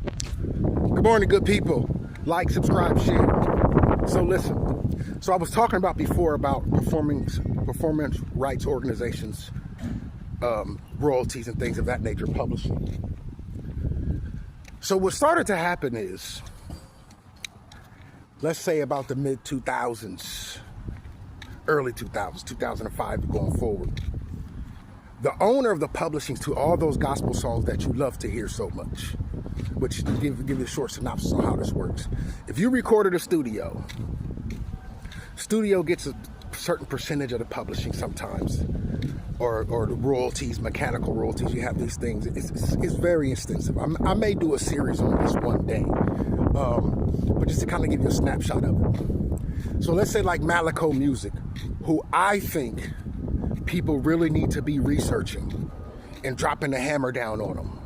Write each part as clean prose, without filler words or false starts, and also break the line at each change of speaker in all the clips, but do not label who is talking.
Good morning, good people. Like, subscribe, share. So listen. So I was talking about before about performance rights organizations, royalties and things of that nature, publishing. So what started to happen is, let's say about the mid 2000s, early 2000s, 2005 going forward. The owner of the publishing to all those gospel songs that you love to hear so much, which give you a short synopsis on how this works. If you recorded a studio gets a certain percentage of the publishing sometimes, or the royalties, mechanical royalties. You have these things. It's very extensive. I may do a series on this one day, but just to kind of give you a snapshot of it. So let's say like Malaco Music, who I think people really need to be researching and dropping the hammer down on them.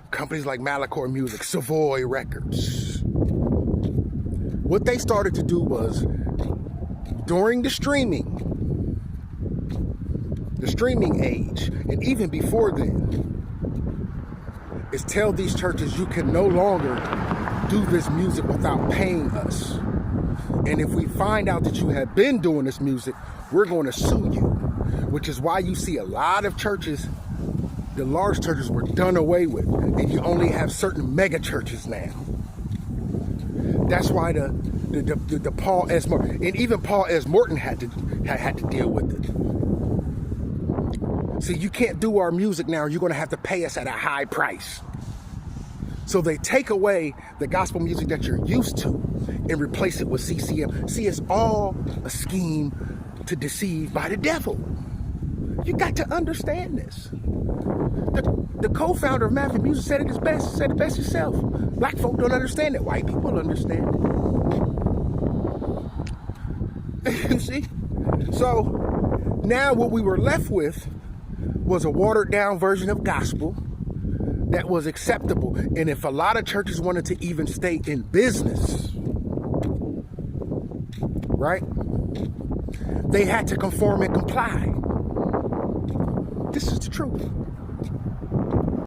Companies like Malaco Music, Savoy Records. What they started to do was, during the streaming age, and even before then, is tell these churches you can no longer do this music without paying us. And if we find out that you have been doing this music, we're going to sue you. Which is why you see a lot of churches, the large churches were done away with, and you only have certain mega churches now. That's why the Paul S. Morton, and even Paul S. Morton had to deal with it. See, you can't do our music now. You're going to have to pay us at a high price. So they take away the gospel music that you're used to and replace it with CCM. See, it's all a scheme to deceive by the devil. You got to understand this. The co-founder of Maverick Music said it best himself. Black folk don't understand it. White people understand it. You see? So now what we were left with was a watered down version of gospel that was acceptable. And if a lot of churches wanted to even stay in business, right, they had to conform and comply. This is the truth.